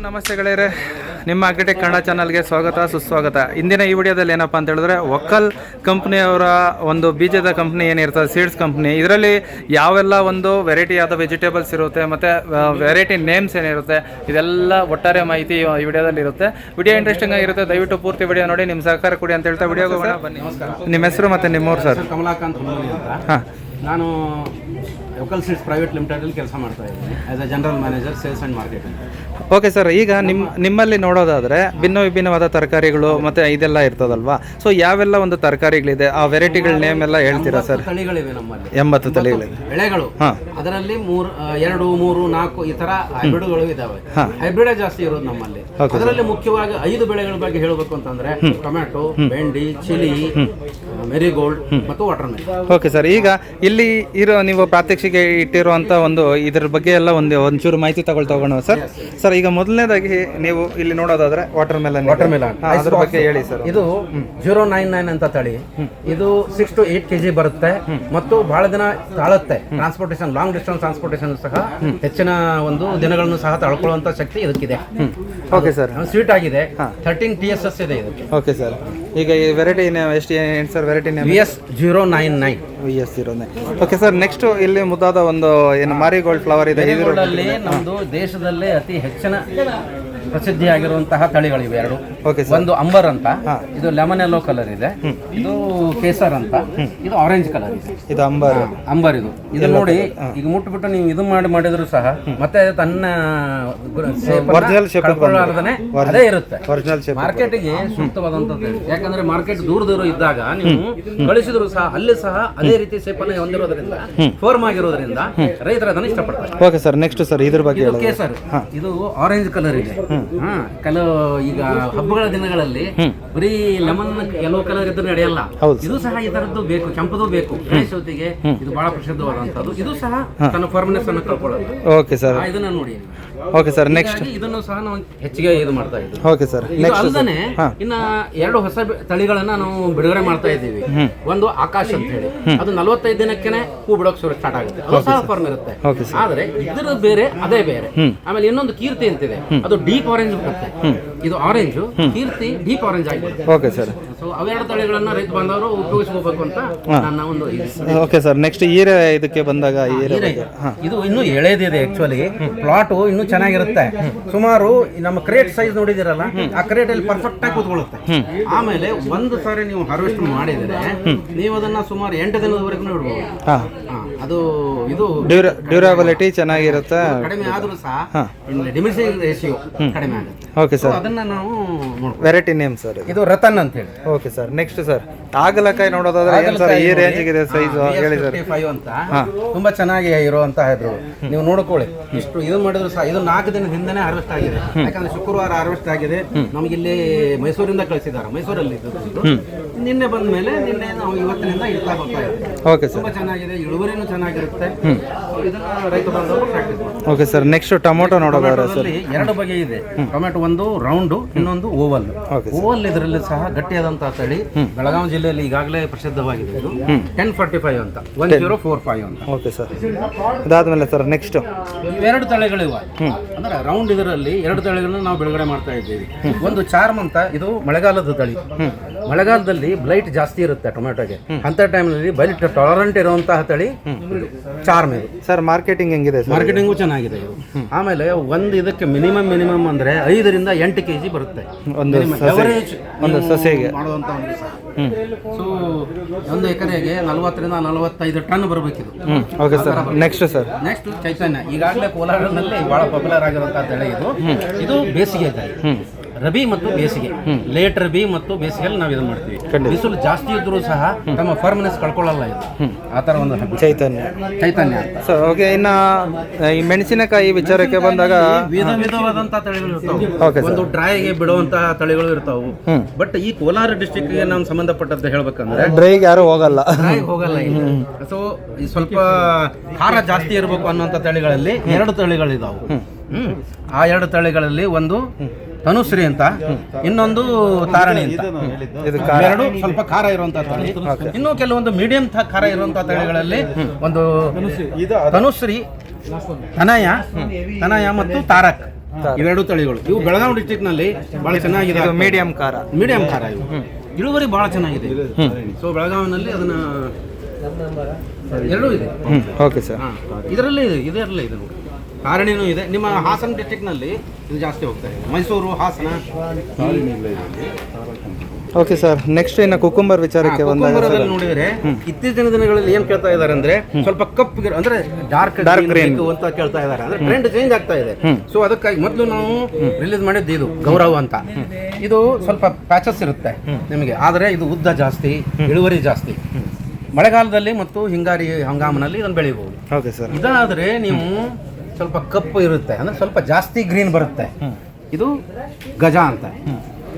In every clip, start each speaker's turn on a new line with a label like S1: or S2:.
S1: ನಮಸ್ತೆ ಗೆಳೆಯರೆ, ನಿಮ್ಮ ಅಗ್ರಿಟೆಕ್ ಕನ್ನಡ ಚಾನಲ್ಗೆ ಸ್ವಾಗತ ಸುಸ್ವಾಗತ. ಇಂದಿನ ಈ ವಿಡಿಯೋದಲ್ಲಿ ಏನಪ್ಪ ಅಂತ ಹೇಳಿದ್ರೆ, ಒಕ್ಕಲ್ ಕಂಪ್ನಿಯವರ ಒಂದು ಬೀಜದ ಕಂಪ್ನಿ ಏನಿರ್ತದೆ, ಸೀಡ್ಸ್ ಕಂಪ್ನಿ, ಇದರಲ್ಲಿ ಯಾವೆಲ್ಲ ಒಂದು ವೆರೈಟಿಯಾದ ವೆಜಿಟೇಬಲ್ಸ್ ಇರುತ್ತೆ ಮತ್ತು ವೆರೈಟಿ ನೇಮ್ಸ್ ಏನಿರುತ್ತೆ, ಇದೆಲ್ಲ ಒಟ್ಟಾರೆ ಮಾಹಿತಿ ಈ ವಿಡಿಯೋದಲ್ಲಿ ಇರುತ್ತೆ. ವಿಡಿಯೋ ಇಂಟ್ರೆಸ್ಟಿಂಗ್ ಆಗಿರುತ್ತೆ, ದಯವಿಟ್ಟು ಪೂರ್ತಿ ವಿಡಿಯೋ ನೋಡಿ ನಿಮ್ಮ ಸಹಕಾರ ಕೊಡಿ ಅಂತ ಹೇಳ್ತಾ ವಿಡಿಯೋಗೆ ಹೋಗೋಣ ಬನ್ನಿ. ನಿಮ್ಮ ಹೆಸರು ಮತ್ತು ನಿಮ್ಮೂರು ಸರ್?
S2: ಕಮಲಾಕಾಂತ್ ಅಂತ. ಹಾಂ, ನಾನು ಒಕ್ಕಲ್ ಸೀಡ್ಸ್ ಪ್ರೈವೇಟ್ ಲಿಮಿಟೆಡಲ್ಲಿ ಕೆಲಸ ಮಾಡ್ತಾ ಇದ್ದೀನಿ as A general manager sales and marketing.
S1: Okay sir, ಈಗ ನಿಮ್ಮಲ್ಲಿ ನೋಡೋದಾದರೆ ವಿಭಿನ್ನವಾದ ತರಕಾರಿಗಳು ಮತ್ತು ಇದೆಲ್ಲ ಇರ್ತದಲ್ವಾ? ಸೊ ಯಾವೆಲ್ಲ ಒಂದು ತರಕಾರಿಗಳಿದೆ, ಆ ವೆರೈಟಿಗಳ ನೇಮ್ ಎಲ್ಲ ಹೇಳ್ತೀರಾ ಸರ್?
S2: ತಳಿಗಳಿವೆ ನಮ್ಮಲ್ಲಿ,
S1: 80 ತಳಿಗಳಿವೆ.
S2: ಬೆಳೆಗಳು ಅದರಲ್ಲಿ 2, 3, 4 ಈ ಥರ ಹೈಬ್ರಿಡ್ಗಳು ಇದಾವೆ. ಹೈಬ್ರಿಡ್ ಜಾಸ್ತಿ ಇರೋದು ನಮ್ಮಲ್ಲಿ. ಅದರಲ್ಲಿ ಮುಖ್ಯವಾಗಿ 5 ಬೆಳೆಗಳ ಬಗ್ಗೆ ಹೇಳಬೇಕು ಅಂತಂದ್ರೆ ಟೊಮ್ಯಾಟೊ, ಬೆಂಡಿ, ಚಿಲ್ಲಿ, ಮೆರಿಗೋಲ್ಡ್ ಮತ್ತು ವಾಟರ್ ಮೆಲನ್.
S1: ಓಕೆ ಸರ್, ಈಗ ಇಲ್ಲಿ ನೀವು ಪ್ರಾತ್ಯಕ್ಷಿಕೆ ಇಟ್ಟಿರುವಂಥ ಒಂದು ಇದ್ರ ಬಗ್ಗೆ ಎಲ್ಲ ಒಂಚೂರು ಮಾಹಿತಿ ತಗೊಳ್ಳೋಣ ಸರ್. ಸರ್, ಈಗ ಮೊದಲನೇದಾಗಿ ನೀವು ಇಲ್ಲಿ ನೋಡೋದಾದ್ರೆ ವಾಟರ್ ಮೆಲನ್ ಅದ್ರ ಬಗ್ಗೆ ಹೇಳಿ ಸರ್.
S2: ಇದು 099 ಅಂತ ತಳಿ. ಇದು 6 to 8 kg ಬರುತ್ತೆ ಮತ್ತು ಬಹಳ ದಿನ ತಾಳುತ್ತೆ. ಟ್ರಾನ್ಸ್ಪೋರ್ಟೇಷನ್, ಲಾಂಗ್ ಡಿಸ್ಟೆನ್ಸ್ ಟ್ರಾನ್ಸ್ಪೋರ್ಟೇಷನ್ ಸಹ ಹೆಚ್ಚಿನ ಒಂದು ದಿನಗಳನ್ನು ಸಹ ತಳ್ಕೊಳ್ಳುವಂತ ಶಕ್ತಿ ಇದಕ್ಕಿದೆ.
S1: ಓಕೆ ಸರ್,
S2: ಸ್ವೀಟ್ ಆಗಿದೆ. 13 TSS ಇದೆ ಇದಕ್ಕೆ.
S1: ಓಕೆ ಸರ್, ಈಗ ಈ ವೆರೈಟಿ ಎಷ್ಟು ಏನು sir? Variety
S2: VS099.
S1: Okay sir, next ಇಲ್ಲಿ ಮುದ್ದಾದ ಒಂದು ಏನು ಮಾರಿಗೋಲ್ಡ್ ಫ್ಲವರ್ ಇದೆ.
S2: ಇದರಲ್ಲಿ ನಮ್ಮದು ದೇಶದಲ್ಲೇ ಅತಿ ಹೆಚ್ಚಿನ ಪ್ರಸಿದ್ಧಿಯಾಗಿರುವಂತಹ ತಳಿಗಳಿವೆ 2. ಒಂದು ಅಂಬರ್ ಅಂತ, ಇದು ಲೆಮನ್ ಯೆಲ್ಲೋ ಕಲರ್ ಇದೆ. ಇದು ಕೇಸರ್ ಅಂತ, ಇದು ಆರೆಂಜ್ ಕಲರ್ ಇದೆ.
S1: ಇದು
S2: ಅಂಬರ್ ಇದು ನೋಡಿ, ಈಗ ಮುಟ್ಬಿಟ್ಟು ನೀವು ಇದು ಮಾಡಿದ್ರು ಸಹ ಮತ್ತೆ ತನ್ನ ಅದೇ ಇರುತ್ತೆ. ಮಾರ್ಕೆಟಿಗೆ ಸೂಕ್ತವಾದಂತದ್ದು, ಯಾಕಂದ್ರೆ ಮಾರ್ಕೆಟ್ ದೂರ ಇದ್ದಾಗ ನೀವು ಕಳಿಸಿದ್ರು ಸಹ ಅಲ್ಲಿ ಸಹ ಅದೇ ರೀತಿ ಸೇಪನ್ನು ಹೊಂದಿರೋದ್ರಿಂದ, ಫೋರ್ಮ್ ಆಗಿರೋದ್ರಿಂದ ರೈತರು ಅದನ್ನು ಇಷ್ಟಪಡ್ತಾರೆ.
S1: ಓಕೆ ಸರ್, ನೆಕ್ಸ್ಟ್ ಸರ್ ಇದ್ರ ಬಗ್ಗೆ
S2: ಕೇಸರ್, ಇದು ಆರೆಂಜ್ ಕಲರ್ ಇದೆ. ಕೆಲವು ಈಗ ಹಬ್ಬಗಳ ದಿನಗಳಲ್ಲಿ ಬರೀ ಲೆಮನ್ ಯೆಲ್ಲೋ ಕಲರ್ ಇದ್ರೆ ನಡೆಯಲ್ಲ. ಇದು ಸಹ ಈ ತರದ್ದು ಬೇಕು, ಕೆಂಪದು ಬೇಕು. ಗಣೇಶೋತಿಗೆ ಇದು ಬಹಳ ಪ್ರಸಿದ್ಧವಾದಂತದ್ದು. ಇದು ಸಹ ತನ್ನ ಫಾರ್ಮ್ನೆಸ್ ಅನ್ನು ಕಳ್ಕೊಳ್ಳುತ್ತೆ.
S1: ಓಕೆ ಸರ್,
S2: ಇದನ್ನ ನೋಡಿ.
S1: ಓಕೆ ಸರ್, ನೆಕ್ಸ್ಟ್
S2: ಇದನ್ನು ಸಹ ನಾವು ಹೆಚ್ಚಿಗೆ ಇದು ಮಾಡ್ತಾ ಇದ್ದೀವಿ.
S1: ಓಕೆ ಸರ್,
S2: ಅಲ್ಲದೆ ಇನ್ನ 2 ಹೊಸ ತಳಿಗಳನ್ನ ನಾವು ಬಿಡುಗಡೆ ಮಾಡ್ತಾ ಇದ್ದೀವಿ. ಒಂದು ಆಕಾಶ್ ಅಂತ ಹೇಳಿ, ಅದು 45 ದಿನಕ್ಕೆ ಹೂ ಬಿಡೋಕೆ ಸ್ಟಾರ್ಟ್ ಆಗುತ್ತೆ. ಅದು ಸಹ ಫಾರ್ಮ್ ಇರುತ್ತೆ, ಆದ್ರೆ ಇದ್ರ ಬೇರೆ ಅದೇ ಬೇರೆ. ಆಮೇಲೆ ಇನ್ನೊಂದು ಕೀರ್ತಿ ಅಂತಿದೆ, ಅದು ಡೀಪ್ ಆರೆಂಜ್ ಬರುತ್ತೆ. ಇದು ಆರೆಂಜ್, ಕೀರ್ತಿ ಡೀಪ್ ಆರೆಂಜ್ ಆಗಿದೆ.
S1: ಓಕೆ ಸರ್,
S2: ಸೊ ಅವೆರಡು ತಳಿಗಳನ್ನ ರೈತ ಬಾಂಧವರು ಉಪಯೋಗಿಸಬೇಕು ಅಂತ ನನ್ನ ಒಂದು.
S1: ಓಕೆ ಸರ್, ನೆಕ್ಸ್ಟ್ ಹೀರೆ ಇದಕ್ಕೆ ಬಂದಾಗ
S2: ಇದು ಇನ್ನೂ ಎಳೆದಿದೆ. ಆಕ್ಚುಲಿ ಪ್ಲಾಟ್ ಇನ್ನೂ ಚೆನ್ನಾಗಿರುತ್ತೆ. ಸುಮಾರು ನಮ್ಮ ಕ್ರೇಟ್ ಸೈಜ್ ನೋಡಿದಿರಲ್ಲ, ಆ ಕ್ರೇಟ್ ಅಲ್ಲಿ ಪರ್ಫೆಕ್ಟ್ ಆಗಿ ಕೂತ್ಕೊಳ್ಳುತ್ತೆ. ಆಮೇಲೆ ಒಂದು ಸಾರಿ ನೀವು ಹಾರ್ವೆಸ್ಟ್ ಮಾಡಿದರೆ ನೀವು ಅದನ್ನ ಸುಮಾರು 8 ದಿನದವರೆಗೂ ಇಡಬಹುದು. ಅದು ಇದು
S1: ಡ್ಯೂರಬಿಲಿಟಿ ಚೆನ್ನಾಗಿರುತ್ತೆ.
S2: ಕಡಿಮೆ ಆದ್ರೂ ಸಹ ಡಿಮಿನಿಷಿಂಗ್ ರೇಷಿಯೋ ಕಡಿಮೆ ಆಗುತ್ತೆ.
S1: ಓಕೆ ಸರ್,
S2: ಅದನ್ನ ನಾವು
S1: ವೆರೈಟಿ ನೇಮ್ ಸರ್
S2: ಇದು ರತನ್ ಅಂತ ಹೇಳಿ.
S1: ಓಕೆ ಸರ್, ನೆಕ್ಸ್ಟ್ ಸರ್ ಆಗಲಕಾಯಿ ನೋಡೋದಾದ್ರೆ ಏನು ಸರ್ ಈ ರೇಂಜ್ ಇದೆ ಸೈಜ್ ಹೇಳಿ ಸರ್?
S2: 55 ಅಂತ ತುಂಬಾ ಚೆನ್ನಾಗಿ ಇರುವಂತಹ ಇದ್ರು. ನೀವು ನೋಡ್ಕೊಳ್ಳಿ, ಇಷ್ಟು ಇದು ಮಾಡಿದ್ರು ಸಹ ಇದು 4 ದಿನದ ಹಿಂದೆನೇ ಹಾರ್ವೆಸ್ಟ್ ಆಗಿದೆ. ಯಾಕಂದ್ರೆ ಶುಕ್ರವಾರ ಹಾರ್ವೆಸ್ಟ್ ಆಗಿದೆ. ನಮಗಿಲ್ಲಿ ಮೈಸೂರಿಂದ ಕಳಿಸಿದ್ದಾರೆ. ಮೈಸೂರಲ್ಲಿ ನಿನ್ನೆ ಬಂದ ಮೇಲೆ ನಿನ್ನೆ ನಾವು ಇವತ್ತಿನಿಂದ ಇಡ್ತಾ ಬರ್ತಾ ಇದ್ದೀವಿ.
S1: ಓಕೆ ಸರ್,
S2: ತುಂಬಾ ಚೆನ್ನಾಗಿದೆ, ಇಳುವರಿನೂ ಚೆನ್ನಾಗಿರುತ್ತೆ. ಇದನ್ನ ರೈತ ಬಾಂಧವರು ಪ್ರಾಕ್ಟೀಸ್ ಮಾಡ್ತಾರೆ.
S1: ಓಕೆ ಸರ್, ನೆಕ್ಸ್ಟ್ ಟೊಮೊಟೊ ನೋಡೋದಾದ್ರೆ ಸರ್
S2: 2 ಬಗೆ ಇದೆ. ಟೊಮೆಟೊ ಒಂದು ರೌಂಡ್, ಇನ್ನೊಂದು ಓವಲ್. ಓವಲ್ ಇದರಲ್ಲಿ ಸಹ ಗಟ್ಟಿಯಾದಂತಹ ತಳಿ ಬೆಳಗಾವಿ ಜಿಲ್ಲೆಯಲ್ಲಿ ಈಗಾಗಲೇ ಪ್ರಸಿದ್ಧವಾಗಿದೆ. ಇದು 1045 ಅಂತ, 1045 ಅಂತ.
S1: ಓಕೆ ಸರ್, ಇದಾದ್ಮೇಲೆ ಸರ್ ನೆಕ್ಸ್ಟ್
S2: 2 ತಳಿಗಳಿವೆ. ಅಂದ್ರೆ ರೌಂಡ್ ಇದರಲ್ಲಿ 2 ತಳಿಗಳನ್ನ ನಾವು ಬಿಡುಗಡೆ ಮಾಡ್ತಾ ಇದ್ದೀವಿ. ಒಂದು ಚಾರ್ಮ್ ಅಂತ, ಇದು ಮಳೆಗಾಲದ ತಳಿ. ಮಳೆಗಾಲದಲ್ಲಿ ಬ್ಲೈಟ್ ಜಾಸ್ತಿ ಇರುತ್ತೆ ಟೊಮೆಟೊಗೆ. ಅಂತ ಟೈಮ್ನಲ್ಲಿ ಬ್ಲೈಟ್ ಟಾಲರೆಂಟ್ ಇರುವಂತಹ ತಳಿ ಚಾರ್ಮ್ ಇದು.
S1: ಸರ್ ಮಾರ್ಕೆಟಿಂಗ್ ಹೆಂಗಿದೆ?
S2: ಮಾರ್ಕೆಟಿಂಗು ಚೆನ್ನಾಗಿದೆ ಇದು. ಆಮೇಲೆ ಒಂದು ಇದಕ್ಕೆ ಮಿನಿಮಮ್ ಅಂದ್ರೆ 5 ರಿಂದ 8 kg ಬರುತ್ತೆ
S1: ಒಂದು ಸಸಿಗೆ
S2: ಮಾಡುವಂತ ಒಂದು. ಸೊ ಒಂದು ಎಕರೆಗೆ 40 ರಿಂದ 45 ಟನ್ ಬರಬೇಕಿದು.
S1: ಓಕೆ ಸರ್, ನೆಕ್ಸ್ಟ್
S2: ಚೈತನ್ಯ, ಈಗಾಗಲೇ ಕೋಲಾರನಲ್ಲಿ ಬಹಳ ಪಾಪ್ಯುಲರ್ ಆಗಿರುವಂತಹ ತಳಿ ಇದು. ಇದು ಬೇಸಿಗೆ ತಳಿ, ರಬಿ ಮತ್ತು ಬೇಸಿಗೆ, ಲೇಟ್ ರಬಿ ಮತ್ತು ಬೇಸಿಗೆಯಲ್ಲಿ ನಾವು ಇದು ಮಾಡ್ತೀವಿ. ಬಿಸಿಲು ಜಾಸ್ತಿ ಇದ್ರೂ ಸಹ ತಮ್ಮ ಫರ್ಮ್ನೆಸ್ ಕಳ್ಕೊಳ್ಳಲ್ಲ ಇದು. ಆ ತರ ಒಂದು ಚೈತನ್ಯ
S1: ಸರ್. ಓಕೆ, ಇನ್ನ ಈ ಮೆಣಸಿನಕಾಯಿ ವಿಚಾರಕ್ಕೆ ಬಂದಾಗ
S2: ವಿಧವಾದಂತಹ ತಳಿಗಳು ಇರ್ತಾವೆ. ಒಂದು ಡ್ರೈಗೆ ಬಿಡುವಂತಹ ತಳಿಗಳು ಇರ್ತಾವೆ. ಬಟ್ ಈ ಕೋಲಾರ ಡಿಸ್ಟ್ರಿಕ್ಟ್ ಗೆ ನಾವು ಸಂಬಂಧಪಟ್ಟಂತೆ ಹೇಳ್ಬೇಕಂದ್ರೆ
S1: ಡ್ರೈಗೆ ಯಾರು ಹೋಗಲ್ಲ.
S2: ಸೊ ಸ್ವಲ್ಪ ಖಾರ ಜಾಸ್ತಿ ಇರಬೇಕು ಅನ್ನುವಂಥ ತಳಿಗಳಲ್ಲಿ 2 ತಳಿಗಳಿದಾವೆ. ಆ 2 ತಳಿಗಳಲ್ಲಿ ಒಂದು ತನುಶ್ರೀ ಅಂತ, ಇನ್ನೊಂದು ತಾರಣಿ ಅಂತ. ಎರಡು ಸ್ವಲ್ಪ ಖಾರ ಇರುವಂತಹ ತಳಿ. ಇನ್ನು ಕೆಲವೊಂದು ಮೀಡಿಯಂ ಖಾರ ಇರುವಂತಹ ತಳಿಗಳಲ್ಲಿ ಒಂದು ತನುಶ್ರೀ, ತನಯ ಮತ್ತು ತಾರಕ್ ಇವೆರಡು ತಳಿಗಳು ಇವು ಬೆಳಗಾವಿ ಡಿಸ್ಟಿಕ್ನಲ್ಲಿ ಭಾಳ ಚೆನ್ನಾಗಿದೆ.
S1: ಇದು ಮೀಡಿಯಂ ಖಾರ.
S2: ಮೀಡಿಯಂ ಖಾರ ಇವು ಇಳುವರಿ ಭಾಳ ಚೆನ್ನಾಗಿದೆ. ಸೊ ಬೆಳಗಾವಿನಲ್ಲಿ ಅದನ್ನ ಎರಡೂ ಇದೆ.
S1: Okay sir.
S2: ಇದರಲ್ಲೇ ಇದೆ, ಇದರಲ್ಲೇ ಇದೆ ನೋಡಿ. ಕಾರಣಿನೂ ಇದೆ. ನಿಮ್ಮ ಹಾಸನ ಡಿಸ್ಟಿಕ್ನಲ್ಲಿ ಇದು ಜಾಸ್ತಿ ಹೋಗ್ತಾ ಇದೆ. Mysuru, Hassan.
S1: Okay sir. Next ಇನ್ನು ಕುಕುಂಬರ್ ವಿಚಾರಕ್ಕೆ ಬಂದಾಗ
S2: ನೋಡಿದ್ರೆ ಇತ್ತೀಚಿನ ದಿನಗಳಲ್ಲಿ ಏನ್ ಕೇಳ್ತಾ ಇದ್ದಾರೆ ಅಂದ್ರೆ ಸ್ವಲ್ಪ ಕಪ್ಪು ಅಂದ್ರೆ ಡಾರ್ಕ್ ಗ್ರೀನ್ ಅಂತ ಕೇಳ್ತಾ ಇದ್ದಾರೆ. ಅಂದ್ರೆ ಟ್ರೆಂಡ್ ಚೇಂಜ್ ಆಗ್ತಾ ಇದೆ. ಸೊ ಅದಕ್ಕಾಗಿ ಮೊದಲು ನಾವು ರಿಲೀಸ್ ಮಾಡಿದ್ದು ಇದು ಗೌರವ್ ಅಂತ. ಇದು ಸ್ವಲ್ಪ ಪ್ಯಾಚಸ್ ಇರುತ್ತೆ ನಿಮಗೆ, ಆದರೆ ಇದು ಉದ್ದ ಜಾಸ್ತಿ, ಇಳುವರಿ ಜಾಸ್ತಿ. ಮಳೆಗಾಲದಲ್ಲಿ ಮತ್ತು ಹಿಂಗಾರಿ ಹಂಗಾಮಿನಲ್ಲಿ ಇದನ್ನು ಬೆಳಿಬಹುದು.
S1: Okay sir.
S2: ಇದಾದ್ರೆ ನೀವು ಸ್ವಲ್ಪ ಕಪ್ಪು ಇರುತ್ತೆ, ಅಂದ್ರೆ ಸ್ವಲ್ಪ ಜಾಸ್ತಿ ಗ್ರೀನ್ ಬರುತ್ತೆ. ಇದು ಗಜ ಅಂತ.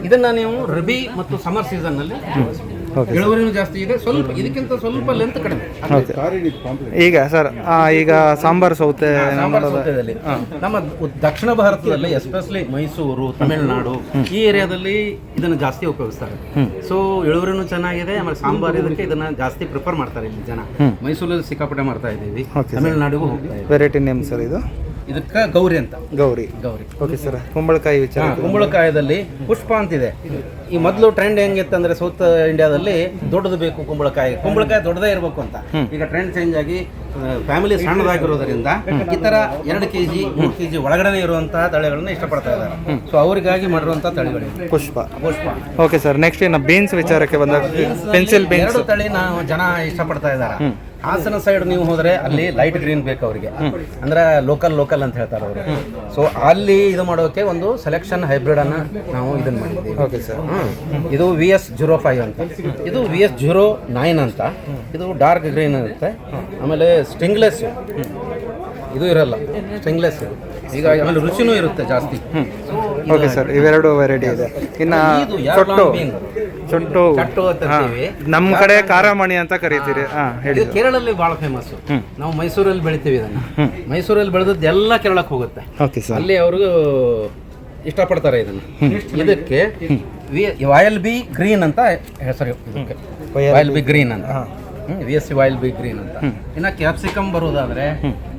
S2: ಇದನ್ನ ನೀವು ರಬಿ ಮತ್ತು ಸಮರ್ ಸೀಸನ್ ನಲ್ಲಿ ಇಳುವರಿನೂ ಜಾಸ್ತಿ ಇದೆ, ಸ್ವಲ್ಪ ಇದಕ್ಕಿಂತ ಸ್ವಲ್ಪ ಲೆಂತ್ ಕಡಿಮೆ.
S1: ಈಗ ಸರ್ ಈಗ ಸಾಂಬಾರ್
S2: ಸೌತೆಯಲ್ಲಿ ನಮ್ಮ ದಕ್ಷಿಣ ಭಾರತದಲ್ಲಿ ಎಸ್ಪೆಷಲಿ ಮೈಸೂರು, ತಮಿಳುನಾಡು ಈ ಏರಿಯಾದಲ್ಲಿ ಇದನ್ನ ಜಾಸ್ತಿ ಉಪಯೋಗಿಸ್ತಾರೆ. ಸೊ ಇಳುವರಿನೂ ಚೆನ್ನಾಗಿದೆ. ಆಮೇಲೆ ಸಾಂಬಾರ್ ಇದಕ್ಕೆ ಇದನ್ನ ಜಾಸ್ತಿ ಪ್ರಿಫರ್ ಮಾಡ್ತಾರೆ ಇಲ್ಲಿ ಜನ. ಮೈಸೂರಲ್ಲಿ ಸಿಕ್ಕಾಪಟ್ಟೆ ಮಾಡ್ತಾ ಇದ್ದೀವಿ, ತಮಿಳುನಾಡಿಗೂ ಹೋಗ್ತಾ ಇದೆ.
S1: ವೆರೈಟಿ ನೇಮ್ ಸರ್ ಇದು?
S2: ಇದಕ್ಕೆ ಗೌರಿ ಅಂತ. ಗೌರಿ.
S1: Okay sir. ಕುಂಬಳಕಾಯಿ ವಿಚಾರ.
S2: ಕುಂಬಳಕಾಯದಲ್ಲಿ ಪುಷ್ಪ ಅಂತಿದೆ. ಈ ಮೊದಲು ಟ್ರೆಂಡ್ ಹೆಂಗಿತ್ತಂದ್ರೆ ಸೌತ್ ಇಂಡಿಯಾದಲ್ಲಿ ದೊಡ್ಡದು ಬೇಕು ಕುಂಬಳಕಾಯಿ ದೊಡ್ಡದೇ ಇರಬೇಕು ಅಂತ. ಈಗ ಟ್ರೆಂಡ್ ಚೇಂಜ್ ಆಗಿ ಫ್ಯಾಮಿಲಿ ಸಣ್ಣದಾಗಿರೋದ್ರಿಂದ ಈ ತರ 2 kg 3 kg ಒಳಗಡೆ ಇರುವಂತಹ ತಳಿಗಳನ್ನ ಇಷ್ಟಪಡ್ತಾ ಇದ್ದಾರೆ. ಸೊ ಅವರಿಗಾಗಿ ಮಾಡಿರುವಂತಹ ತಳಿಗಳು
S1: ಪುಷ್ಪ. Okay sir. ನೆಕ್ಸ್ಟ್ ಇನ್ನು ಬೀನ್ಸ್ ವಿಚಾರಕ್ಕೆ ಬಂದಾಗ ಪೆನ್ಸಿಲ್ ಬೀನ್ಸ್
S2: 2 ತಳಿ ನಾವು ಜನ ಇಷ್ಟಪಡ್ತಾ ಇದ್ದಾರೆ. ಹಾಸನ ಸೈಡ್ ನೀವು ಹೋದ್ರೆ ಅಲ್ಲಿ ಲೈಟ್ ಗ್ರೀನ್ ಬೇಕು ಅವರಿಗೆ, ಅಂದ್ರೆ ಲೋಕಲ್ ಅಂತ ಹೇಳ್ತಾರೆ ಅವರು. ಸೊ ಅಲ್ಲಿ ಇದು ಮಾಡೋಕೆ ಒಂದು ಸೆಲೆಕ್ಷನ್ ಹೈಬ್ರಿಡ್ ಅನ್ನ ನಾವು ಇದನ್ನ ಮಾಡಿದ್ದೀವಿ.
S1: Okay sir.
S2: ಇದು VS05 ಅಂತ, ಇದು VS09 ಅಂತ. ಇದು ಡಾರ್ಕ್ ಗ್ರೀನ್ ಇರುತ್ತೆ. ಆಮೇಲೆ ಸ್ಟಿಂಗ್ಲೆಸ್ ಇದು ಇರಲ್ಲ, ಸ್ಟಿಂಗ್ಲೆಸ್. ಈಗ ಆಮೇಲೆ ರುಚಿನೂ ಇರುತ್ತೆ ಜಾಸ್ತಿ.
S1: Okay sir. ಇವೆರಡು ವೆರೈಟಿ ಇದೆ. ಇನ್ನು ಚೊಟ್ಟು ನಮ್ಮ ಕಡೆ ಖಾರಮಣಿ ಅಂತ ಕರಿತೀರಿ.
S2: ಇದು ಕೇರಳದಲ್ಲಿ ಬಹಳ ಫೇಮಸ್. ನಾವು ಮೈಸೂರಲ್ಲಿ ಬೆಳಿತೀವಿ ಇದನ್ನ. ಮೈಸೂರಲ್ಲಿ ಬೆಳೆದದ್ದು ಎಲ್ಲ ಕೇರಳಕ್ಕೆ ಹೋಗುತ್ತೆ.
S1: Okay sir.
S2: ಅಲ್ಲಿ ಅವರು ಇಷ್ಟಪಡ್ತಾರೆ ಇದನ್ನ. ಇದಕ್ಕೆ YLB ಗ್ರೀನ್ ಅಂತ ಹೆಸರು. ಇದಕ್ಕೆ YLB ಗ್ರೀನ್ ಅಂತ, VSC YLB ಗ್ರೀನ್ ಅಂತ. ಇನ್ನು ಕ್ಯಾಪ್ಸಿಕಮ್ ಬರೋದಾದ್ರೆ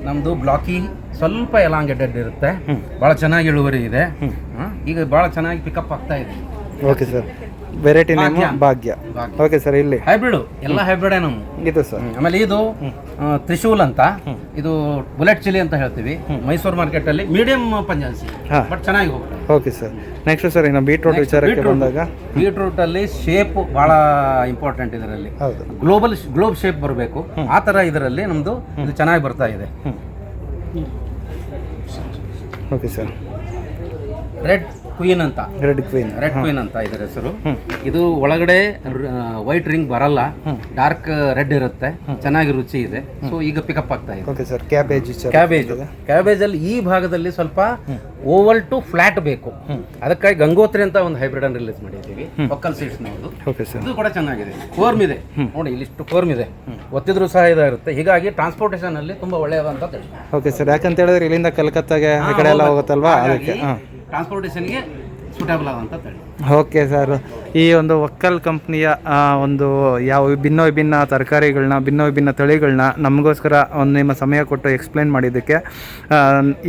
S2: ನಮ್ದು ಬ್ಲಾಕಿ ಸ್ವಲ್ಪ ಎಲಾಂಗೇಟೆಡ್ ಇರುತ್ತೆ, ಬಹಳ ಚೆನ್ನಾಗಿ ಇಳುವರಿ ಇದೆ. ಈಗ ಬಹಳ ಚೆನ್ನಾಗಿ ಪಿಕಪ್ ಆಗ್ತಾ ಇದೆ.
S1: Okay sir. ವೆರೈಟಿ ನೇಮ್ ಭಾಗ್ಯ. Okay sir. ಇಲ್ಲಿ
S2: ಹೈಬ್ರಿಡ್ ಎಲ್ಲ ಹೈಬ್ರಿಡ್ ನಮ್ಮ
S1: ಇದು ಸರ್.
S2: ಆಮೇಲೆ ಇದು ತ್ರಿಶೂಲ್ ಅಂತ, ಇದು ಬುಲೆಟ್ ಚಿಲ್ಲಿ ಅಂತ ಹೇಳ್ತೀವಿ. ಮೈಸೂರು ಮಾರ್ಕೆಟ್ ಅಲ್ಲಿ ಮೀಡಿಯಂ ಪಂಜಾನ್ಸಿ, ಬಟ್ ಚೆನ್ನಾಗಿ ಹೋಗ್ತದೆ.
S1: Okay sir. ನೆಕ್ಸ್ಟ್ ಸರ್ ಇನ್ನು ಬೀಟ್ರೂಟ್ ವಿಚಾರಕ್ಕೆ ಬಂದಾಗ
S2: ಬೀಟ್ರೂಟ್ ಅಲ್ಲಿ ಶೇಪ್ ಬಹಳ ಇಂಪಾರ್ಟೆಂಟ್. ಇದರಲ್ಲಿ ಗ್ಲೋಬ್ ಶೇಪ್ ಬರಬೇಕು, ಆ ತರ ಇದರಲ್ಲಿ ನಮ್ದು ಇದು ಚೆನ್ನಾಗಿ ಬರ್ತಾ ಇದೆ.
S1: Okay sir.
S2: ರೆಡ್ ಕ್ವೀನ್ ಅಂತ,
S1: ರೆಡ್ ಕ್ವೀನ್
S2: ಅಂತ ಇದರ ಹೆಸರು. ಇದು ಒಳಗಡೆ ವೈಟ್ ರಿಂಗ್ ಬರಲ್ಲ, ಡಾರ್ಕ್ ರೆಡ್ ಇರುತ್ತೆ, ಚೆನ್ನಾಗಿ ರುಚಿ ಇದೆ. ಸೊ ಈಗ ಪಿಕಪ್ ಆಗ್ತಾ ಇದೆ.
S1: Okay sir. ಕ್ಯಾಬೇಜ್
S2: ಅಲ್ಲಿ ಈ ಭಾಗದಲ್ಲಿ ಸ್ವಲ್ಪ ಓವಲ್ ಟು ಫ್ಲಾಟ್ ಬೇಕು, ಅದಕ್ಕಾಗಿ ಗಂಗೋತ್ರಿ ಅಂತ ಒಂದು ಹೈಬ್ರಿಡ್ ಅನ್ನು ರಿಲೀಸ್ ಮಾಡಿದ್ದೀವಿ. ಒಕ್ಕಲ್ ಸೀಡ್ಸ್ ನವರು.
S1: Okay sir.
S2: ಇದು ಕೂಡ ಚೆನ್ನಾಗಿದೆ. ಕೋರ್ಮ್ ಇದೆ ನೋಡಿ, ಇಲ್ಲಿಷ್ಟು ಕೋರ್ಮ್ ಇದೆ, ಒತ್ತಿದ್ರೂ ಸಹ ಇದಾಗುತ್ತೆ. ಹೀಗಾಗಿ ಟ್ರಾನ್ಸ್ಪೋರ್ಟೇಷನ್ ಅಲ್ಲಿ ತುಂಬಾ ಒಳ್ಳೆಯದಂತ.
S1: Okay sir. ಯಾಕಂತ ಹೇಳಿದ್ರೆ ಇಲ್ಲಿಂದ ಕಲ್ಕತ್ತಾಗೆ ಈ ಕಡೆ ಎಲ್ಲ ಹೋಗುತ್ತಲ್ವಾ, ಅದಕ್ಕೆ
S2: ಟ್ರಾನ್ಸ್ಪೋರ್ಟೇಷನ್ಗೆ ಸೂಟೇಬಲ್ ಆದಂತ ತಳಿ.
S1: Okay sir. ಈ ಒಂದು ಒಕ್ಕಲ್ ಕಂಪ್ನಿಯ ಒಂದು ಯಾವ ವಿಭಿನ್ನ ತರಕಾರಿಗಳನ್ನ, ವಿಭಿನ್ನ ತಳಿಗಳನ್ನ ನಮಗೋಸ್ಕರ ಒಂದು ನಿಮ್ಮ ಸಮಯ ಕೊಟ್ಟು ಎಕ್ಸ್ಪ್ಲೈನ್ ಮಾಡಿದ್ದಕ್ಕೆ,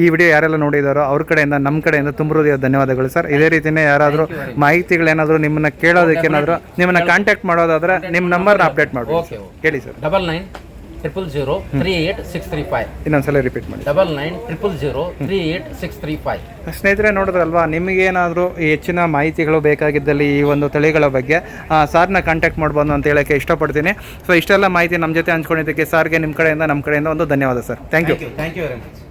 S1: ಈ ವಿಡಿಯೋ ಯಾರೆಲ್ಲ ನೋಡಿದಾರೋ ಅವ್ರ ಕಡೆಯಿಂದ ನಮ್ಮ ಕಡೆಯಿಂದ ತುಂಬ ಹೃದಯ ಧನ್ಯವಾದಗಳು ಸರ್. ಇದೇ ರೀತಿಯೇ ಯಾರಾದರೂ ಮಾಹಿತಿಗಳೇನಾದರೂ ನಿಮ್ಮನ್ನ ಕೇಳೋದಕ್ಕೆ ಏನಾದರೂ ನಿಮ್ಮನ್ನ ಕಾಂಟ್ಯಾಕ್ಟ್ ಮಾಡೋದಾದ್ರೆ ನಿಮ್ಮ ನಂಬರ್ನ ಅಪ್ಡೇಟ್ ಮಾಡಿ ಹೇಳಿ ಸರ್.
S2: 9900038635.
S1: ಇನ್ನೊಂದ್ಸಲ ರಿಪೀಟ್ ಮಾಡಿ.
S2: 9900038635.
S1: ಸ್ನೇಹಿತರೆ, ನೋಡಿದ್ರಲ್ವಾ, ನಿಮಗೇನಾದರೂ ಹೆಚ್ಚಿನ ಮಾಹಿತಿಗಳು ಬೇಕಾಗಿದ್ದಲ್ಲಿ ಈ ಒಂದು ತಳಿಗಳ ಬಗ್ಗೆ ಸಾರ್ನ ಕಾಂಟ್ಯಾಕ್ಟ್ ಮಾಡ್ಬೋದು ಅಂತ ಹೇಳೋಕ್ಕೆ ಇಷ್ಟಪಡ್ತೀನಿ. ಸೊ ಇಷ್ಟೆಲ್ಲ ಮಾಹಿತಿ ನಮ್ಮ ಜೊತೆ ಹಂಚ್ಕೊಂಡಿದ್ದಕ್ಕೆ ಸಾರ್ಗೆ ನಮ್ಮ ಕಡೆಯಿಂದ ಒಂದು ಧನ್ಯವಾದ sir. Thank you
S2: very much.